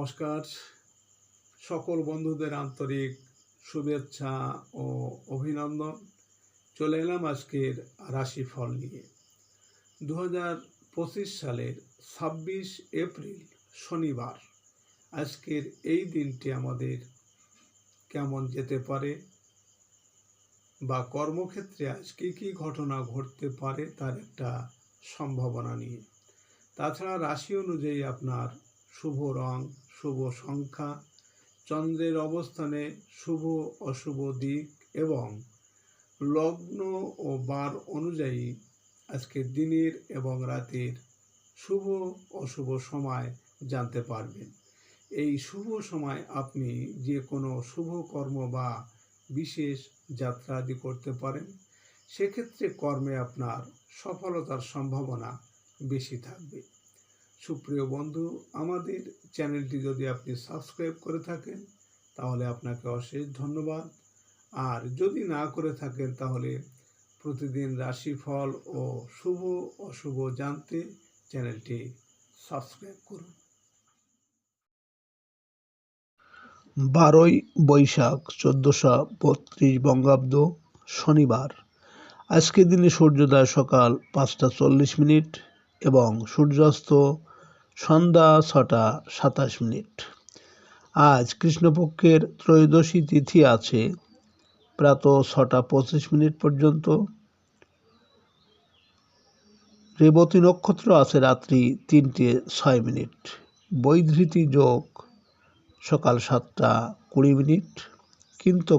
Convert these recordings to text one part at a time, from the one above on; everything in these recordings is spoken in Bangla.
নমস্কার। সকল বন্ধুদের আন্তরিক শুভেচ্ছা ও অভিনন্দন। চলে এলাম আজকের রাশিফল নিয়ে। 2025 সালের 26 এপ্রিল শনিবার আজকের এই দিনটি আমাদের কেমন যেতে পারে বা কর্মক্ষেত্রে আজ কী ঘটনা ঘটতে পারে তার একটা সম্ভাবনা নিয়ে। তাছাড়া রাশি অনুযায়ী আপনার শুভ রং, শুভ সংখ্যা, চন্দ্রের অবস্থানে শুভ অশুভ দিক এবং লগ্ন ও বার অনুযায়ী আজকে দিনের এবং রাতের শুভ অশুভ সময় জানতে পারবেন। এই শুভ সময় আপনি যে কোনো শুভ কর্ম বা বিশেষ যাত্রা আদি করতে পারেন। সেক্ষেত্রে কর্মে আপনার সফলতার সম্ভাবনা বেশি থাকবে। সুপ্রিয় বন্ধু, আমাদের চ্যানেলটি যদি আপনি সাবস্ক্রাইব করে থাকেন তাহলে আপনাকে অশেষ ধন্যবাদ। আর যদি না করে থাকেন তাহলে প্রতিদিন রাশিফল ও শুভ অশুভ জানতে চ্যানেলটি সাবস্ক্রাইব করুন। 12ই বৈশাখ 1432 বঙ্গাব্দ শনিবার। আজকের দিনে সূর্যোদয় সকাল 5টা 40 এবং সূর্যাস্ত সন্ধ্যা 6টা 27। আজ কৃষ্ণপক্ষের ত্রয়োদশী তিথি আছে প্রাতঃ 6টা 25 পর্যন্ত। রেবতী নক্ষত্র আছে রাত্রি 3টে 6। বৈধৃতি যোগ সকাল 7টা 20। কিন্তু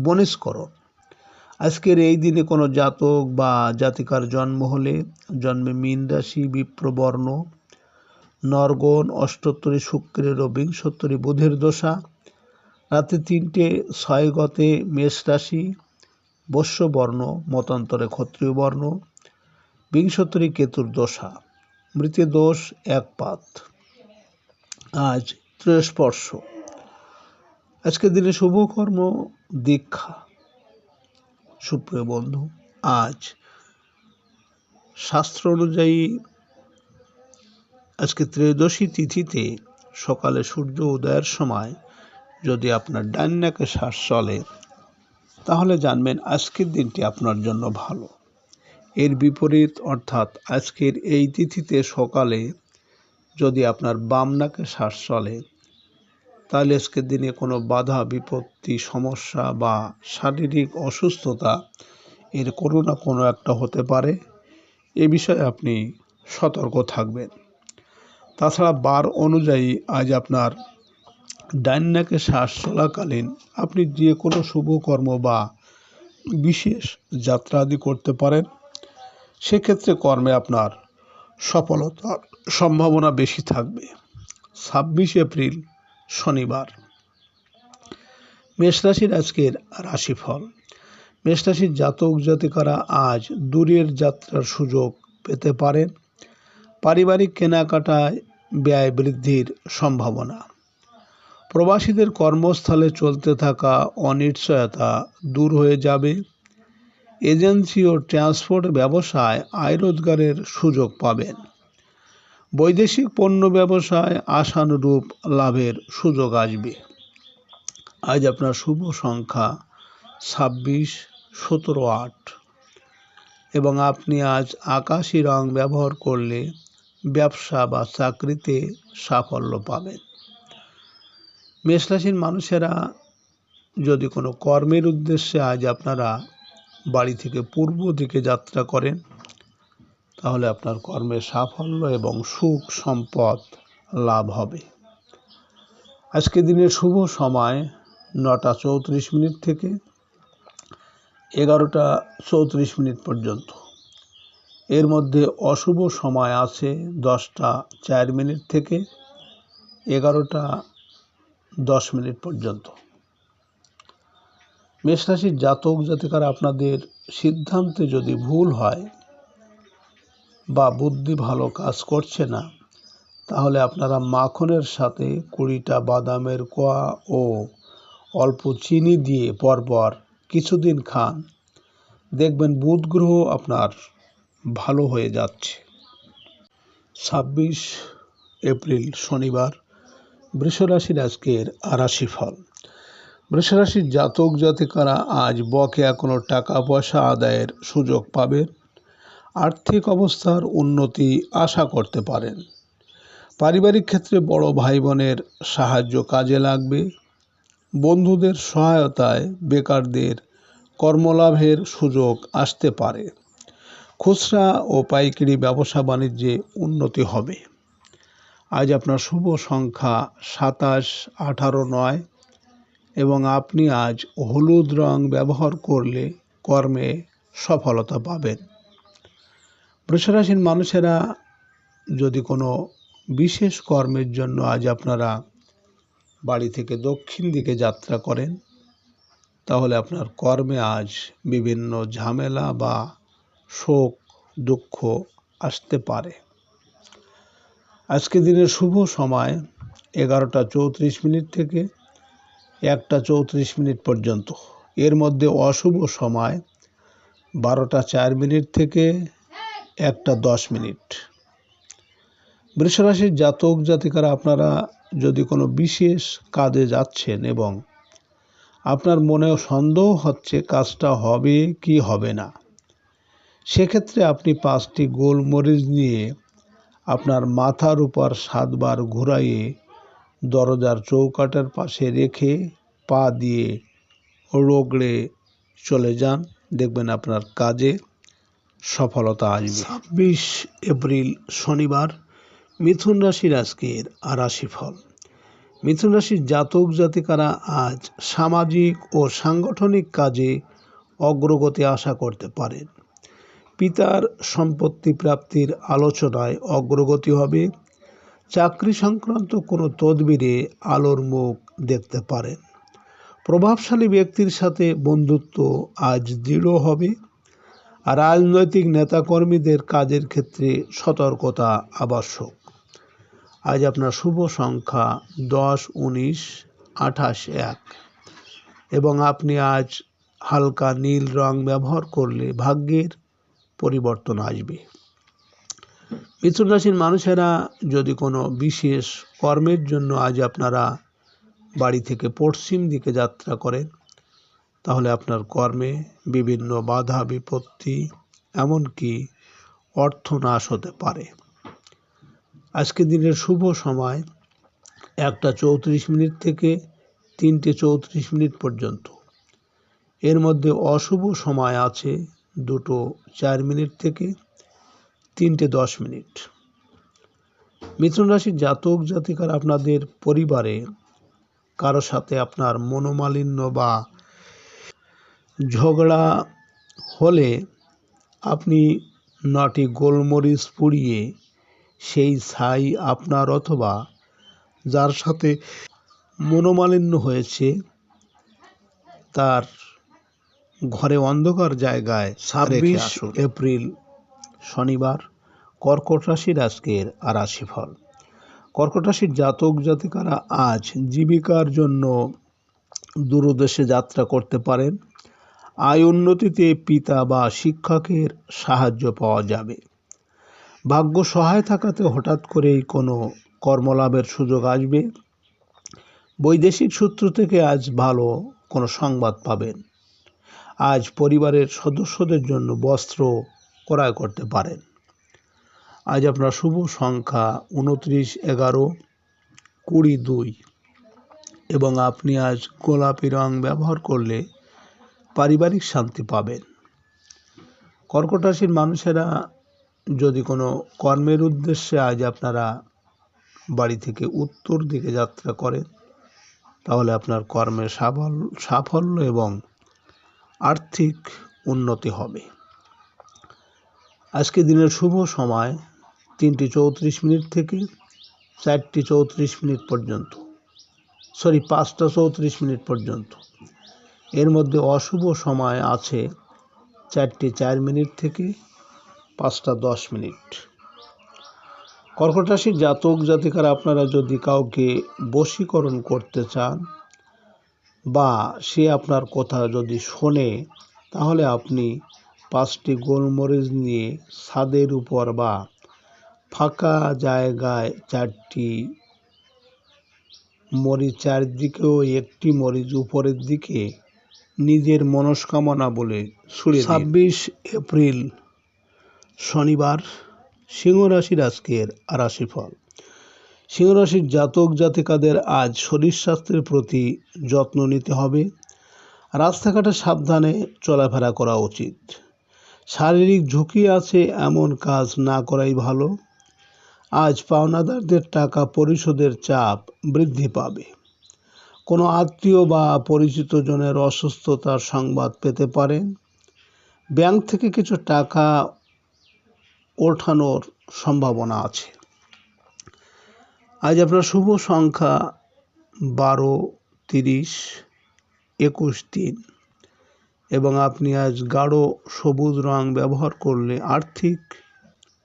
বনিষ্করণ। আজকের এই দিনে কোনো জাতক বা জাতিকার জন্ম হলে জন্মে মীন রাশি, বিপ্রবর্ণ, নরগণ, অষ্টোত্তরী শুক্রের ও বিংশোত্তরী বুধের দশা। রাতে 3টে 6 গতে মেষ রাশি, বৈশ্যবর্ণ, মতান্তরে ক্ষত্রিয় বর্ণ, বিংশোত্তরী কেতুর দশা। মৃতে দোষ 1 পাত। আজ ত্রয়োস্পর্শ। আজকের দিনে শুভকর্ম দীক্ষা। সুপ্রিয় বন্ধু, আজ শাস্ত্র অনুযায়ী আজকে ত্রয়োদশী তিথিতে সকালে সূর্য উদয়ের সময় যদি আপনার ডান নাকে শ্বাস চলে তাহলে জানবেন আজকের দিনটি আপনার জন্য ভালো। এর বিপরীত অর্থাৎ আজকের এই তিথিতে সকালে যদি আপনার বাম নাকে শ্বাস চলে তাহলে আজকের দিনে কোনো বাধা বিপত্তি, সমস্যা বা শারীরিক অসুস্থতা এর কোনো না কোনো একটা হতে পারে। এ বিষয়ে আপনি সতর্ক থাকবেন। তাছাড়া বার অনুযায়ী আজ আপনার ডান নাকে শ্বাস চলাকালীন আপনি যে কোনো শুভকর্ম বা বিশেষ যাত্রা আদি করতে পারেন। সেক্ষেত্রে কর্মে আপনার সফলতার সম্ভাবনা বেশি থাকবে। 26 এপ্রিল শনিবার। মেষরাশির আজকের রাশিফল। মেষরাশির জাতক জাতিকারা আজ দূরের যাত্রার সুযোগ পেতে পারেন। পারিবারিক কেনাকাটায় ব্যয় বৃদ্ধির সম্ভাবনা। প্রবাসীদের কর্মস্থলে চলতে থাকা অনিশ্চয়তা দূর হয়ে যাবে। এজেন্সি ও ট্রান্সপোর্ট ব্যবসায় আয় রোজগারের সুযোগ পাবেন। বৈদেশিক পণ্য ব্যবসায় আশানুরূপ লাভের সুযোগ আসবে। আজ আপনার শুভ সংখ্যা 26, 17, 8 এবং আপনি আজ আকাশি রং ব্যবহার করলে ব্যবসা বা চাকরিতে সাফল্য পাবেন। মেষরাশির মানুষেরা যদি কোনো কর্মের উদ্দেশ্যে আজ আপনারা বাড়ি থেকে পূর্ব দিকে যাত্রা করেন তাহলে আপনার কর্মে সাফল্য এবং সুখ সম্পদ লাভ হবে। আজকে দিনের শুভ সময় 9টা 34 থেকে 11টা 34 পর্যন্ত। এর মধ্যে অশুভ সময় আছে 10টা 4 থেকে 11টা 10 পর্যন্ত। মেষরাশির জাতক জাতিকারা আপনাদের সিদ্ধান্তে যদি ভুল হয় বা বুদ্ধি ভালো কাজ করছে না তাহলে আপনারা মাখনের সাথে 20টা বাদামের কোয়া ও অল্প চিনি দিয়ে পরপর কিছুদিন খান। দেখবেন বুধ গ্রহ আপনার ভালো হয়ে যাচ্ছে। 26 এপ্রিল শনিবার বৃষরাশির আজকের রাশিফল। বৃষরাশির জাতক জাতিকারা আজ বকেয়া কোনো টাকা পয়সা আদায়ের সুযোগ পাবেন। আর্থিক অবস্থার উন্নতি আশা করতে পারেন। পারিবারিক ক্ষেত্রে বড় ভাই বোনের সাহায্য কাজে লাগবে। বন্ধুদের সহায়তায় বেকারদের কর্মলাভের সুযোগ আসতে পারে। খুচরা ও পাইকারি ব্যবসা বাণিজ্যে উন্নতি হবে। আজ আপনার শুভ সংখ্যা 27, 18, 9 এবং আপনি আজ হলুদ রং ব্যবহার করলে কর্মে সফলতা পাবেন। বৃষরাশির মানুষেরা যদি কোনো বিশেষ কর্মের জন্য আজ আপনারা বাড়ি থেকে দক্ষিণ দিকে যাত্রা করেন, তাহলে আপনার কর্মে আজ বিভিন্ন ঝামেলা বা শোক দুঃখ আসতে পারে। আজকে দিনের শুভ সময় 11:34 থেকে 1:34 পর্যন্ত। এর মধ্যে অশুভ সময় 12:04 থেকে 1:10। বৃষরাশির জাতক জাতিকারা আপনারা যদি কোনো বিশেষ কাজে যাচ্ছেন এবং আপনার মনেও সন্দেহ হচ্ছে কাজটা হবে কি হবে না, সেক্ষেত্রে আপনি 5টি গোলমরিচ নিয়ে আপনার মাথার উপর 7 বার ঘুরাইয়ে দরজার চৌকাঠের পাশে রেখে পা দিয়ে রগড়ে চলে যান, দেখবেন আপনার কাজে সফলতা আসবে। 26 এপ্রিল শনিবার মিথুন রাশির আজকের রাশিফল। মিথুন রাশির জাতক জাতিকারা আজ সামাজিক ও সাংগঠনিক কাজে অগ্রগতি আশা করতে পারেন। পিতার সম্পত্তি প্রাপ্তির আলোচনায় অগ্রগতি হবে। চাকরি সংক্রান্ত কোনো তদবিরে আলোর মুখ দেখতে পারেন। প্রভাবশালী ব্যক্তির সাথে বন্ধুত্ব আজ দৃঢ় হবে। আর রাজনৈতিক নেতাকর্মীদের কাজের ক্ষেত্রে সতর্কতা আবশ্যক। আজ আপনার শুভ সংখ্যা 10, 19, 28, 1 এবং আপনি আজ হালকা নীল রং ব্যবহার করলে ভাগ্যের পরিবর্তন আসবে। মিথুন রাশির মানুষেরা যদি কোনো বিশেষ কর্মের জন্য আজ আপনারা বাড়ি থেকে পশ্চিম দিকে যাত্রা করেন, তাহলে আপনার কর্মে বিভিন্ন বাধা বিপত্তি এমনকি অর্থনাশ হতে পারে। আজকে দিনের শুভ সময় 1:34 থেকে 3:34 পর্যন্ত। এর মধ্যে অশুভ সময় আছে 2:04 থেকে 3:10। মিথুন রাশির জাতক জাতিকারা আপনাদের পরিবারে কারো সাথে আপনার মনোমালিন্য বা ঝগড়া হলে আপনি 9টি গোলমরিচ পুড়িয়ে সেই ছাই আপনার অথবা যার সাথে মনোমালিন্য হয়েছে তার ঘরে অন্ধকার জায়গায় 26 এপ্রিল শনিবার কর্কট রাশির আজকের রাশিফল। কর্কট রাশির জাতক জাতিকারা আজ জীবিকার জন্য দূরদেশে যাত্রা করতে পারেন। আয় উন্নতিতে পিতা বা শিক্ষকের সাহায্য পাওয়া যাবে। ভাগ্য সহায় থাকাতে হঠাৎ করেই কোনো কর্মলাভের সুযোগ আসবে। বৈদেশিক সূত্র থেকে আজ ভালো কোনো সংবাদ পাবেন। আজ পরিবারের সদস্যদের জন্য বস্ত্র ক্রয় করতে পারেন। আজ আপনার শুভ সংখ্যা 29, 11, 20, 2 এবং আপনি আজ গোলাপি রং ব্যবহার করলে পারিবারিক শান্তি পাবেন। কর্কট রাশির মানুষেরা যদি কোনো কর্মের উদ্দেশ্যে আজ আপনারা বাড়ি থেকে উত্তর দিকে যাত্রা করেন, তাহলে আপনার কর্মে সাফল্য এবং আর্থিক উন্নতি হবে। আজকে দিনের শুভ সময় 3:34 থেকে 4:34 পর্যন্ত, 5:34 পর্যন্ত। এর মধ্যে অশুভ সময় আছে 4:04 থেকে 5:10। কর্কট রাশির জাতক জাতিকারা আপনারা যদি কাউকে বশীকরণ করতে চান বা সে আপনার কথা যদি শোনে, তাহলে আপনি 5টি গোলমরিচ নিয়ে ছাদের উপর বা ফাঁকা জায়গায় 4টি মরিচ চারদিকেও একটি মরিচ উপরের দিকে নিজের মনস্কামনা বলে ছুঁড়ে দিন। 26 এপ্রিল শনিবার, সিংহ রাশির আজকের রাশিফল। সিংহ রাশির জাতক জাতিকাদের আজ শরীর স্বাস্থ্যের প্রতি যত্ন নিতে হবে। রাস্তাঘাটে সাবধানে চলাফেরা করা উচিত। শারীরিক ঝুঁকি আছে এমন কাজ না করাই ভালো। আজ পাওনাদারদের টাকা পরিশোধের চাপ বৃদ্ধি পাবে। কোনো আত্মীয় বা পরিচিত জনের অসুস্থতার সংবাদ পেতে পারেন। ব্যাংক থেকে কিছু টাকা ওঠানোর সম্ভাবনা আছে। আজ আপনার শুভ সংখ্যা 12, 30, 21, 3 এবং আপনি আজ গাঢ় সবুজ রং ব্যবহার করলে আর্থিক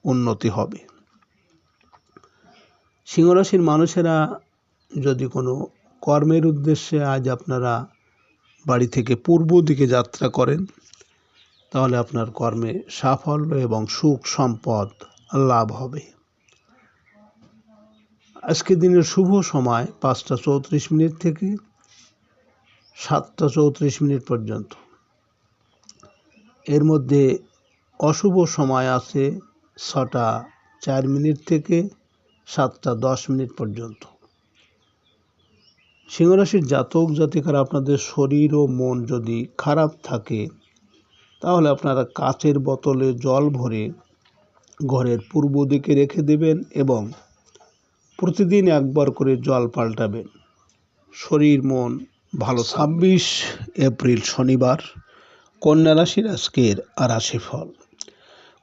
উন্নতি হবে। সিংহ রাশির মানুষেরা যদি কোনো কর্মের উদ্দেশ্যে আজ আপনারা বাড়ি থেকে পূর্ব দিকে যাত্রা করেন, তাহলে আপনার কর্মে সাফল্য এবং সুখ সম্পদ লাভ হবে। আজকের দিনের শুভ সময় 5টা 34 থেকে 7টা 34 পর্যন্ত। এর মধ্যে অশুভ সময় আছে 6টা 4 থেকে 7টা 10 পর্যন্ত। সিংহ রাশির জাতক জাতিকারা আপনাদের শরীর ও মন যদি খারাপ থাকে, তাহলে আপনারা কাচের বোতলে জল ভরে ঘরের পূর্ব দিকে রেখে দেবেন এবং প্রতিদিন একবার করে জল পাল্টাবেন। শরীর মন ভালো। 26 এপ্রিল শনিবার, কন্যা রাশির আজকের রাশিফল।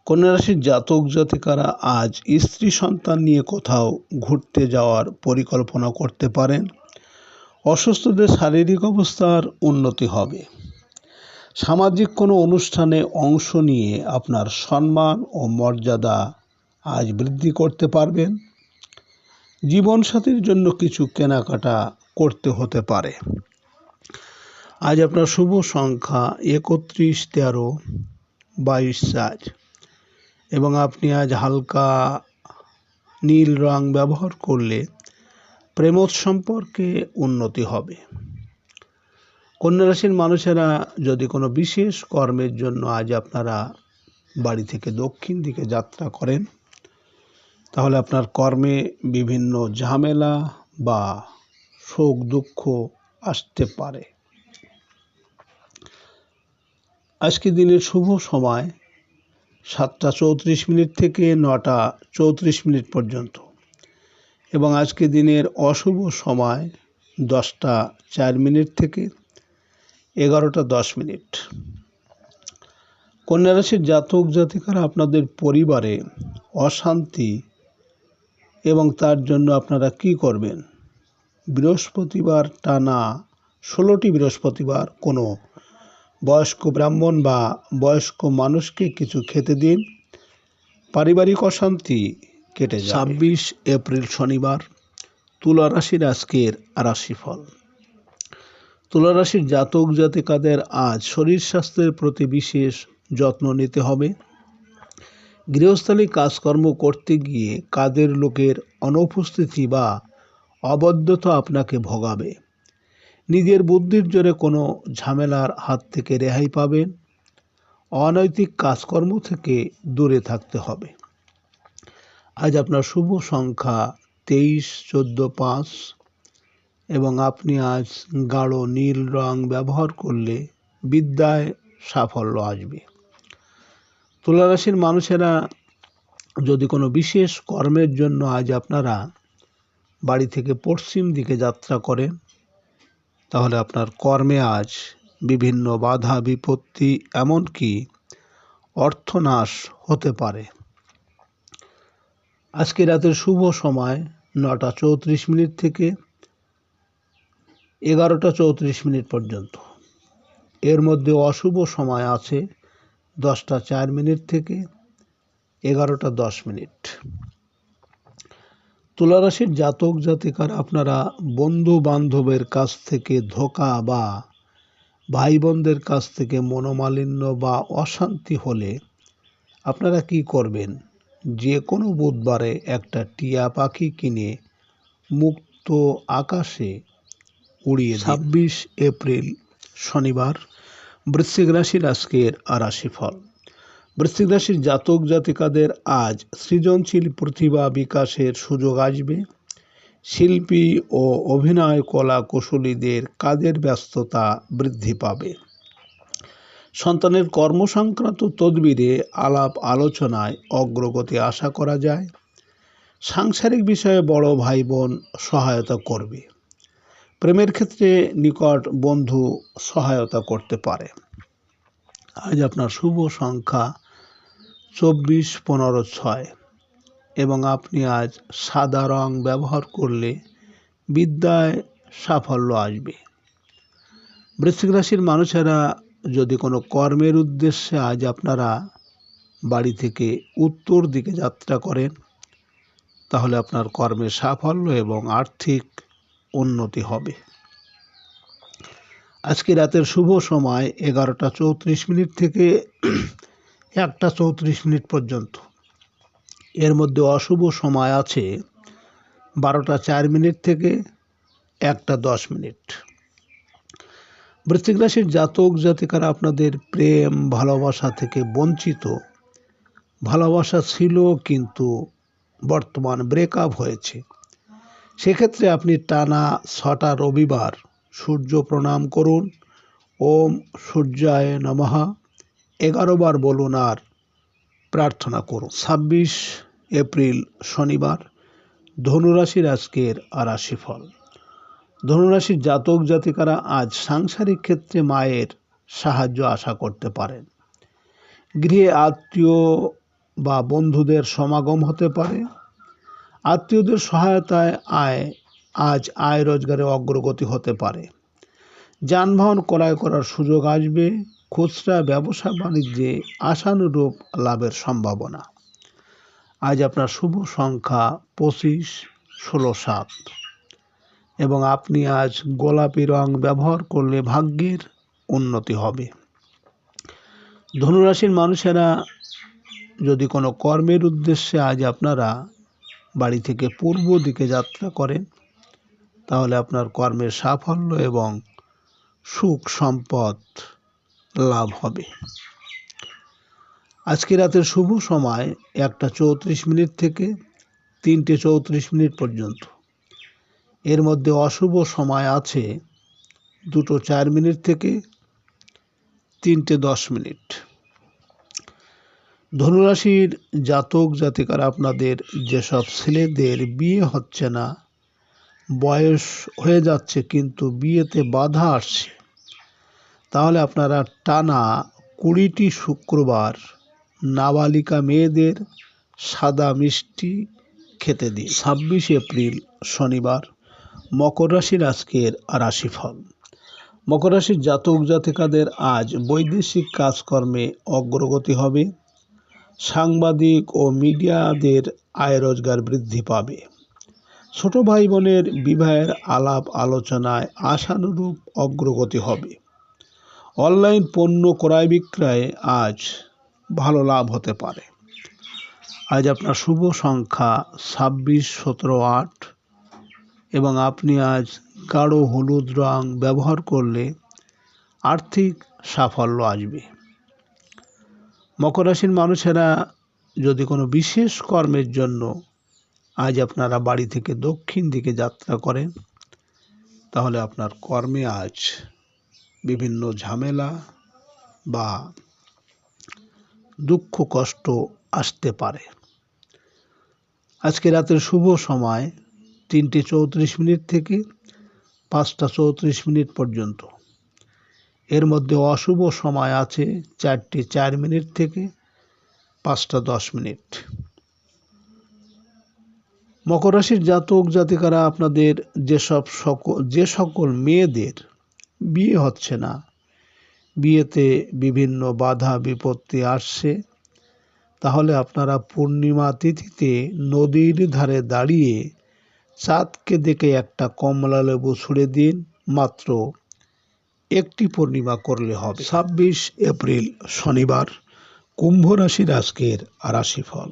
কন্যা রাশির জাতক জাতিকারা আজ স্ত্রী সন্তান নিয়ে কোথাও ঘুরতে যাওয়ার পরিকল্পনা করতে পারেন। অসুস্থদের শারীরিক অবস্থার উন্নতি হবে। সামাজিক কোনো অনুষ্ঠানে অংশ নিয়ে আপনার সম্মান ও মর্যাদা আজ বৃদ্ধি করতে পারবেন। জীবনসাথীর জন্য কিছু কেনাকাটা করতে হতে পারে। আজ আপনার শুভ সংখ্যা 31, 13, 22, 4 এবং আপনি আজ হালকা নীল রং ব্যবহার করলে প্রেমোৎ সম্পর্কে উন্নতি হবে। কন্যা রাশির মানুষেরা যদি কোনো বিশেষ কর্মের জন্য আজ আপনারা বাড়ি থেকে দক্ষিণ দিকে যাত্রা করেন, তাহলে আপনার কর্মে বিভিন্ন ঝামেলা বা শোক দুঃখ আসতে পারে। আজকে দিনের শুভ সময় 7টা 34 থেকে 9টা 34 পর্যন্ত এবং আজকে দিনের অশুভ সময় 10টা 4 থেকে 11টা 10। কন্যা রাশির জাতক জাতিকারা আপনাদের পরিবারে অশান্তি এবং তার জন্য আপনারা কি করবেন? বৃহস্পতিবার টানা 16টি বৃহস্পতিবার কোনো বয়স্ক ব্রাহ্মণ বা বয়স্ক মানুষকে কিছু খেতে দিন। পারিবারিক অশান্তি কেটে যাবে। 26 এপ্রিল শনিবার, তুলা রাশির আজকের রাশিফল। তুলা রাশির জাতক জাতিকাদের আজ শরীর স্বাস্থ্যের প্রতি বিশেষ যত্ন নিতে হবে। গৃহস্থালী কাজকর্ম করতে গিয়ে কাজের লোকের অনুপস্থিতি বা অবদ্ধতা আপনাকে ভোগাবে। নিজের বুদ্ধির জোরে কোনো ঝামেলার হাত থেকে রেহাই পাবেন। অনৈতিক কাজকর্ম থেকে দূরে থাকতে হবে। আজ আপনার শুভ সংখ্যা 23, 14, 5 এবং আপনি আজ গাঢ় নীল রং ব্যবহার করলে বিদ্যায় সাফল্য আসবে। তুলা রাশির মানুষেরা যদি কোনো বিশেষ কর্মের জন্য আজ আপনারা বাড়ি থেকে পশ্চিম দিকে যাত্রা করেন, তাহলে আপনার কর্মে আজ বিভিন্ন বাধা বিপত্তি এমনকি অর্থনাশ হতে পারে। আজকে রাতের শুভ সময় 9টা 34 থেকে 11টা 34 পর্যন্ত। এর মধ্যে অশুভ সময় আছে 10টা 4 থেকে 11টা 10। তুলা রাশির জাতক জাতিকারা আপনারা বন্ধু বান্ধবের কাছ থেকে ধোঁকা বা ভাই বোনদের কাছ থেকে মনোমালিন্য বা অশান্তি হলে আপনারা কি করবেন? যে কোনো বুধবারে একটা টিয়া পাখি কিনে মুক্ত আকাশে উড়িয়ে দিন। 26 এপ্রিল শনিবার, বৃশ্চিক রাশির আজকের রাশিফল। বৃশ্চিক রাশির জাতক জাতিকাদের আজ সৃজনশীল প্রতিভা বিকাশের সুযোগ আসবে। শিল্পী ও অভিনয় কলা কুশলীদের কাজের ব্যস্ততা বৃদ্ধি পাবে। সন্তানের কর্মসংক্রান্ত তদবিরে আলাপ আলোচনায় অগ্রগতি আশা করা যায়। সাংসারিক বিষয়ে বড় ভাই বোন সহায়তা করবে। প্রেমের ক্ষেত্রে নিকট বন্ধু সহায়তা করতে পারে। আজ আপনার শুভ সংখ্যা 24, 15, 6 এবং আপনি আজ সাদা রং ব্যবহার করলে বিদ্যায় সাফল্য আসবে। বৃশ্চিক রাশির মানুষেরা যদি কোনো কর্মের উদ্দেশ্যে আজ আপনারা বাড়ি থেকে উত্তর দিকে যাত্রা করেন, তাহলে আপনার কর্মে সাফল্য এবং আর্থিক উন্নতি হবে। আজকে রাতের শুভ সময় 11টা 34 থেকে 1টা 34 পর্যন্ত। এর মধ্যে অশুভ সময় আছে 12টা 4 থেকে 1টা 10। বৃশ্চিক রাশির জাতক জাতিকারা আপনাদের প্রেম ভালোবাসা থেকে বঞ্চিত। ভালোবাসা ছিল কিন্তু বর্তমান ব্রেকআপ হয়েছে। সেক্ষেত্রে আপনি টানা 6টা রবিবার সূর্য প্রণাম করুন। ওম সূর্যায় নমঃ 11 বার বলুন আর প্রার্থনা করুন। 26 এপ্রিল শনিবার, ধনুরাশির আজকের রাশিফল। ধনুরাশির জাতক জাতিকারা আজ সাংসারিক ক্ষেত্রে মায়ের সাহায্য আশা করতে পারেন। গৃহে আত্মীয় বা বন্ধুদের সমাগম হতে পারে। আত্মীয়দের সহায়তায় আজ আয় রোজগারে অগ্রগতি হতে পারে। যানবাহন ক্রয় করার সুযোগ আসবে। খুচরা ব্যবসা বাণিজ্যে আশানুরূপ লাভের সম্ভাবনা। আজ আপনার শুভ সংখ্যা 25, 16, 7 এবং আপনি আজ গোলাপি রং ব্যবহার করলে ভাগ্যের উন্নতি হবে। ধনুরাশির মানুষেরা যদি কোনো কর্মের উদ্দেশ্যে আজ আপনারা বাড়ি থেকে পূর্ব দিকে যাত্রা করেন, তাহলে আপনার কর্মের সাফল্য এবং সুখ সম্পদ লাভ হবে। আজকে রাতের শুভ সময় 1টা 34 থেকে 3টে 34 পর্যন্ত। এর মধ্যে অশুভ সময় আছে 2টো 4 থেকে 3টে 10। ধনুরাশির জাতক জাতিকারা আপনাদের যেসব ছেলেদের বিয়ে হচ্ছে না, বয়স হয়ে যাচ্ছে কিন্তু বিয়েতে বাধা আসছে, তাহলে আপনারা টানা 20টি শুক্রবার নাবালিকা মেয়েদের সাদা মিষ্টি খেতে দিন। 26 এপ্রিল শনিবার, মকর রাশির আজকের রাশিফল। মকর রাশির জাতক জাতিকাদের আজ বৈদেশিক কাজকর্মে অগ্রগতি হবে। সাংবাদিক ও মিডিয়াদের আয় রোজগার বৃদ্ধি পাবে। ছোট ভাই বোনের বিবাহের আলাপ আলোচনায় আশানুরূপ অগ্রগতি হবে। অনলাইন পণ্য ক্রয় বিক্রয়ে আজ ভালো লাভ হতে পারে। আজ আপনার শুভ সংখ্যা 26, 17, 8 এবং আপনি আজ গাঢ় হলুদ রং ব্যবহার করলে আর্থিক সাফল্য আসবে। মকর রাশির মানুষেরা যদি কোনো বিশেষ কর্মের জন্য আজ আপনারা বাড়ি থেকে দক্ষিণ দিকে যাত্রা করেন, তাহলে আপনার কর্মে আজ বিভিন্ন ঝামেলা বা দুঃখ কষ্ট আসতে পারে। আজকে রাতের শুভ সময় 3টে 34 থেকে 5টা 34 পর্যন্ত। এর মধ্যে অশুভ সময় আছে 4টে 4 থেকে 5টা 10। মকর রাশির জাতক জাতিকারা আপনাদের যে সকল মেয়েদের বিয়ে হচ্ছে না, বিয়েতে বিভিন্ন বাধা বিপত্তি আসছে, তাহলে আপনারা পূর্ণিমা তিথিতে নদীর ধারে দাঁড়িয়ে চাঁদকে দেখে একটা কমলা লেবু ছুঁড়ে দিন। মাত্র একটি পূর্ণিমা করলে হবে। 26 এপ্রিল শনিবার, কুম্ভ রাশির আজকের রাশিফল।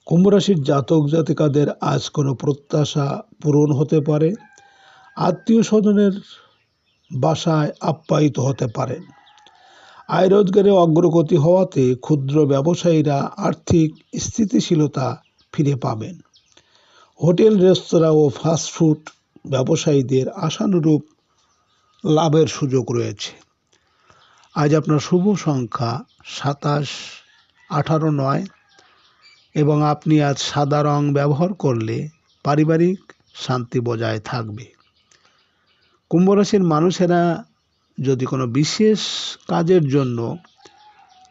কুম্ভ রাশির জাতক জাতিকাদের আজ কোনো প্রত্যাশা পূরণ হতে পারে। আত্মীয় স্বজনের বাসায় আপ্যায়িত হতে পারেন। আয় রোজগারে অগ্রগতি হওয়াতে ক্ষুদ্র ব্যবসায়ীরা আর্থিক স্থিতিশীলতা ফিরে পাবেন। হোটেল, রেস্তোরাঁ ও ফাস্টফুড ব্যবসায়ীদের আশানুরূপ লাভের সুযোগ রয়েছে। আজ আপনার শুভ সংখ্যা 27, 18, 9 এবং আপনি আজ সাদা রং ব্যবহার করলে পারিবারিক শান্তি বজায় থাকবে। কুম্ভ রাশির মানুষেরা যদি কোনো বিশেষ কাজের জন্য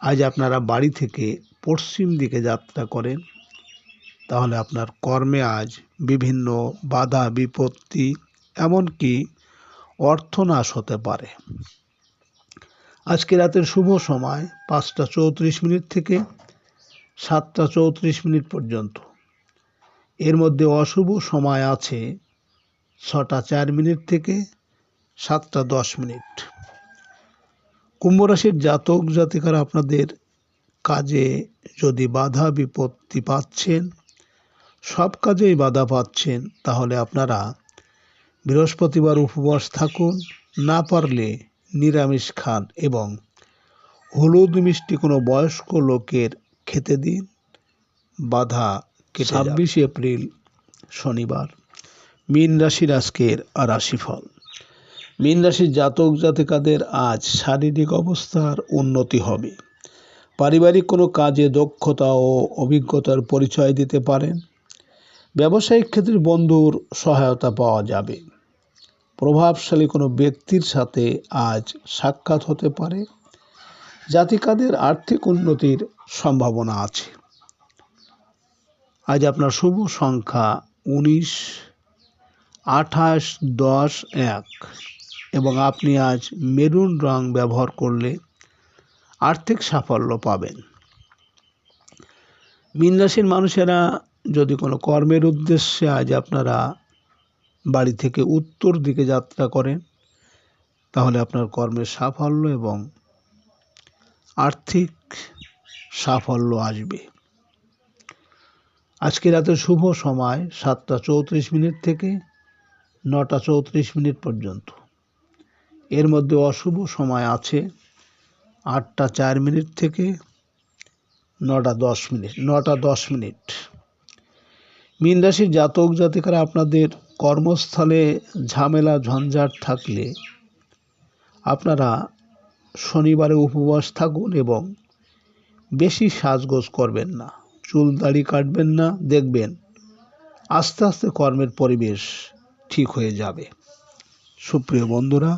আজ আপনারা বাড়ি থেকে পশ্চিম দিকে যাত্রা করেন, তাহলে আপনার কর্মে আজ বিভিন্ন বাধা বিপত্তি এমনকি অর্থনাশ হতে পারে। আজকে রাতের শুভ সময় 5টা 34 থেকে 7টা 34 পর্যন্ত। এর মধ্যে অশুভ সময় আছে 6টা 4 থেকে 7টা 10। কুম্ভ রাশির জাতক জাতিকারা আপনাদের কাজে যদি বাধা বিপত্তি পাচ্ছেন, সব কাজেই বাধা পাচ্ছেন, তাহলে আপনারা বৃহস্পতিবার উপবাস থাকুন, না পারলে নিরামিষ খান এবং হলুদ মিষ্টি কোনো বয়স্ক লোকের খেতে দিন, বাধা কেটে যাবে। 26 এপ্রিল শনিবার। মীন রাশির আজকের রাশিফল। মীন রাশির জাতক জাতিকাদের আজ শারীরিক অবস্থার উন্নতি হবে। পারিবারিক কোনো কাজে দক্ষতা ও অভিজ্ঞতার পরিচয় দিতে পারেন। ব্যবসায়িক ক্ষেত্রে বন্ধুর সহায়তা পাওয়া যাবে। প্রভাবশালী কোনো ব্যক্তির সাথে আজ সাক্ষাৎ হতে পারে। জাতিকাদের আর্থিক উন্নতির সম্ভাবনা আছে। আজ আপনার শুভ সংখ্যা 19, 28, 10, 1 এবং আপনি আজ মেরুন রং ব্যবহার করলে আর্থিক সাফল্য পাবেন। মীন রাশির মানুষেরা যদি কোনো কর্মের উদ্দেশ্যে আজ আপনারা বাড়ি থেকে উত্তর দিকে যাত্রা করেন, তাহলে আপনার কর্মের সাফল্য এবং আর্থিক সাফল্য আসবে। আজকে রাতের শুভ সময় 7টা 34 থেকে 9টা 34 পর্যন্ত। এর মধ্যে অশুভ সময় আছে 8টা 4 থেকে 9টা 10। মীন রাশির জাতক জাতিকারা আপনাদের কর্মস্থলে ঝামেলা ঝঞ্ঝাট থাকলে আপনারা শনিবারে উপবাস থাকুন এবং বেশি সাজগোজ করবেন না, চুল দাড়ি কাটবেন না। দেখবেন আস্তে আস্তে কর্মের পরিবেশ ঠিক হয়ে যাবে। সুপ্রিয় বন্ধুরা,